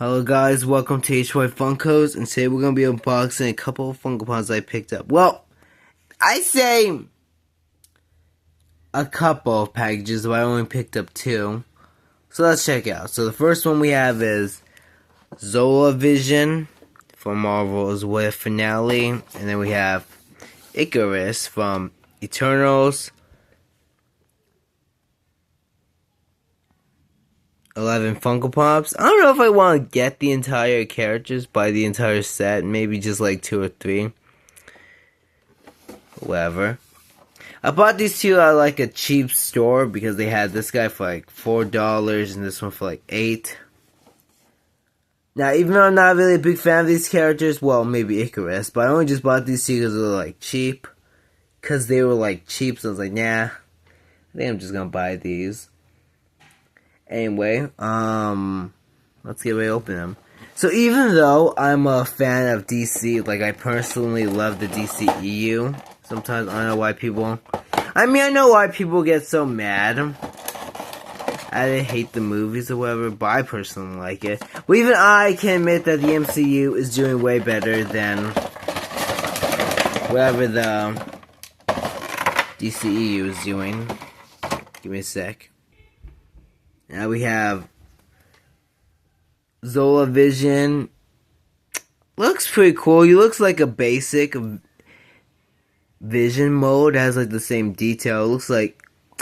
Hello guys, welcome to HY Funkos, and today we're going to be unboxing a couple of Funko Pops I picked up. Well, I say a couple of packages, but I only picked up two. So let's check it out. So the first one we have is Zola Vision from Marvel's What If Finale, and then we have Icarus from Eternals. 11 Funko Pops. I don't know if I want to get the entire characters, buy the entire set, maybe just like 2 or 3. Whatever. I bought these two at like a cheap store because they had this guy for like $4 and this one for like $8. Now, even though I'm not really a big fan of these characters, well, maybe Icarus, but I only just bought these two because they were like cheap. Because they were like cheap, so I was like, nah, I think I'm just gonna buy these. Anyway, let's get ready to open them. So even though I'm a fan of DC, like I personally love the DCEU, sometimes I don't know why people, I know why people get so mad. I hate the movies or whatever, but I personally like it. But even I can admit that the MCU is doing way better than whatever the DCEU is doing. Give me a sec. Now we have Zola Vision. Looks pretty cool. He looks like a basic Vision mode. It has like the same detail. It looks a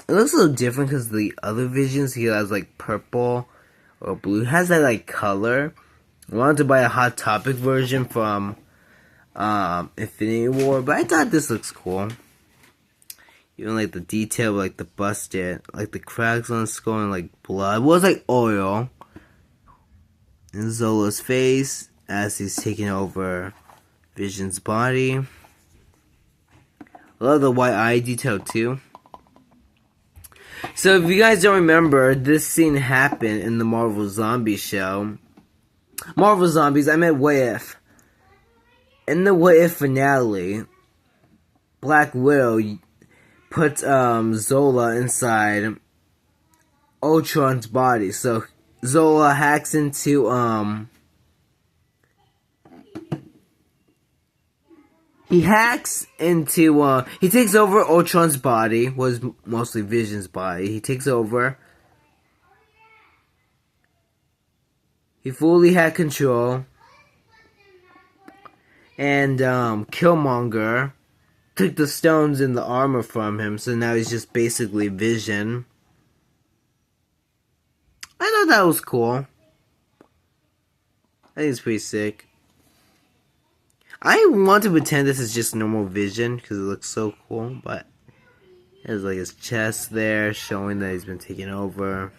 little different because the other Visions he has like purple or blue. It has that like color. I wanted to buy a Hot Topic version from Infinity War, but I thought this looks cool. Even like the detail, like the busted, like the cracks on the skull and like blood. It was like oil. In Zola's face as he's taking over Vision's body. I love the white eye detail too. So if you guys don't remember, this scene happened in the Marvel Zombie show. Marvel Zombies, I meant What If. In the What If finale, Black Widow put Zola inside Ultron's body. So Zola hacks into he takes over Ultron's body, was mostly Vision's body. He takes over. He fully had control. And Killmonger took the stones in the armor from him, so now he's just basically Vision. I thought that was cool. I think it's pretty sick. I want to pretend this is just normal Vision because it looks so cool, but there's like his chest there showing that he's been taken over.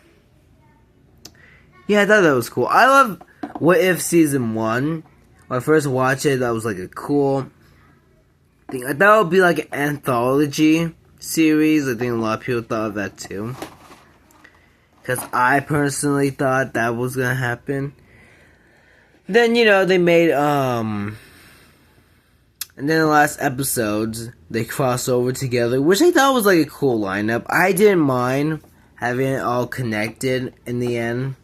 Yeah, I thought that was cool. I love What If Season 1. When I first watched it, that was like a cool thing. I thought it would be like an anthology series. I think a lot of people thought of that too. Because I personally thought that was going to happen. Then, they made, and then the last episodes, they cross over together, which I thought was like a cool lineup. I didn't mind having it all connected in the end.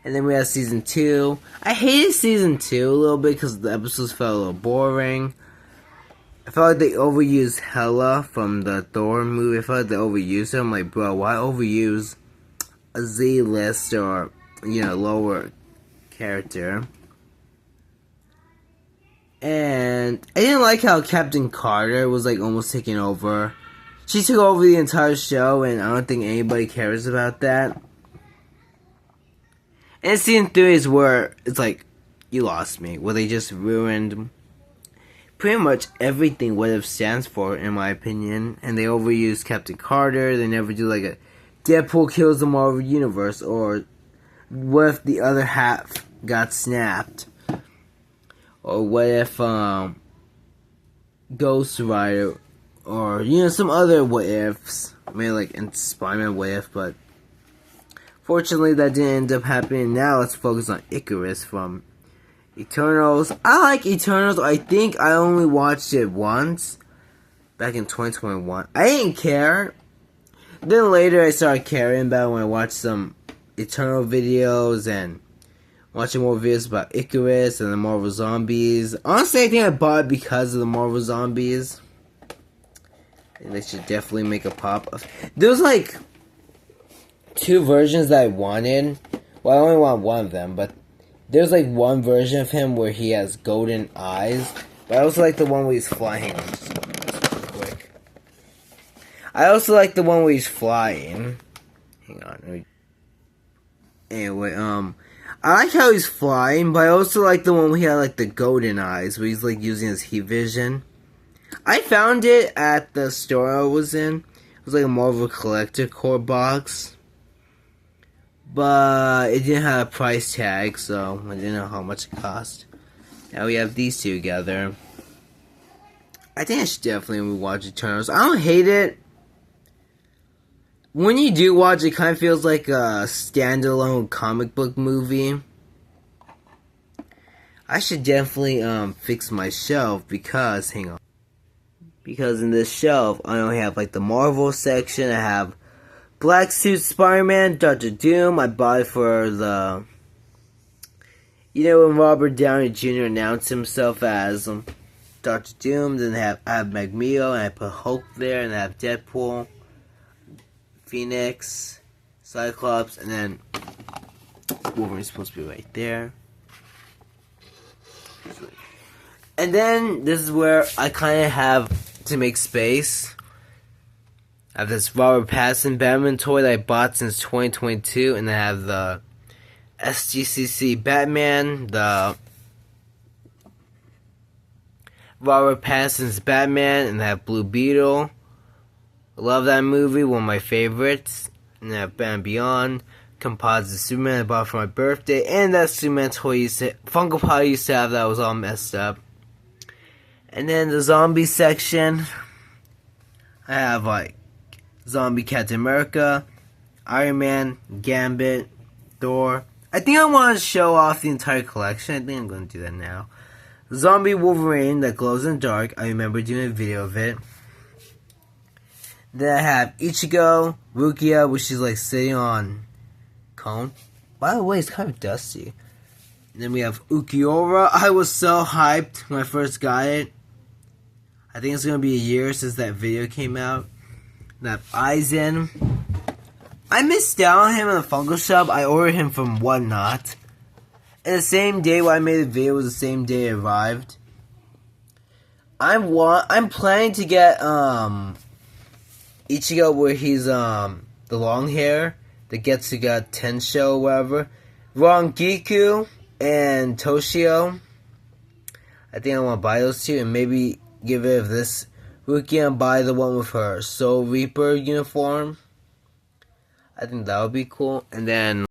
And then we have Season 2. I hated Season 2 a little bit because the episodes felt a little boring. I felt like they overused Hela from the Thor movie. I felt like they overused her. I'm like, bro, why overuse a Z-list or, lower character? And I didn't like how Captain Carter was, like, almost taking over. She took over the entire show, and I don't think anybody cares about that. And Season 3 is where it's like, you lost me. Where they just ruined pretty much everything What If stands for, in my opinion. And they overuse Captain Carter. They never do like a Deadpool kills the Marvel Universe. Or what if the other half got snapped? Or what if Ghost Rider. Or, some other what ifs. Maybe like in Spider-Man What If, but fortunately that didn't end up happening. Now let's focus on Icarus from Eternals. I like Eternals. I think I only watched it once. Back in 2021. I didn't care. Then later I started caring about it when I watched some Eternal videos and watching more videos about Icarus and the Marvel Zombies. Honestly, I think I bought it because of the Marvel Zombies. And they should definitely make a pop. There's like 2 versions that I wanted. Well, I only want one of them, but there's like one version of him where he has golden eyes. But I also like the one where he's flying. Quick. I also like the one where he's flying. Hang on. Anyway, I like how he's flying, but I also like the one where he had like the golden eyes, where he's like using his heat vision. I found it at the store I was in. It was like a Marvel Collector Core box. But it didn't have a price tag, so I didn't know how much it cost. Now we have these 2 together. I think I should definitely watch Eternals. I don't hate it. When you do watch it, it kind of feels like a standalone comic book movie. I should definitely fix my shelf because, hang on. Because in this shelf, I only have like the Marvel section. I have Black Suit Spider-Man, Dr. Doom. I bought it for the... You know when Robert Downey Jr. announced himself as Dr. Doom. Then I have Magneto, and I put Hulk there, and I have Deadpool, Phoenix, Cyclops, and then Wolverine's supposed to be right there. And then this is where I kind of have to make space. I have this Robert Pattinson Batman toy that I bought since 2022, and I have the SGCC Batman, the Robert Pattinson's Batman, and I have Blue Beetle. I love that movie, one of my favorites. And I have Batman Beyond, Composite Superman I bought for my birthday, and that Superman toy Funko Pop used to have that was all messed up. And then the zombie section, I have like Zombie Captain America, Iron Man, Gambit, Thor. I think I want to show off the entire collection. I think I'm going to do that now. Zombie Wolverine that glows in the dark. I remember doing a video of it. Then I have Ichigo, Rukia, which is like sitting on cone. By the way, it's kind of dusty. And then we have Ukiura. I was so hyped when I first got it. I think it's going to be a year since that video came out. And I have Aizen. I missed out on him in the Funko shop. I ordered him from Whatnot. And the same day when I made the video was the same day it arrived. I'm planning to get Ichigo where he's the long hair, the Getsuga Tensho or whatever. Rangiku and Toshio. I think I want to buy those 2 and maybe give it this Rukia and buy the one with her Soul Reaper uniform. I think that would be cool. And then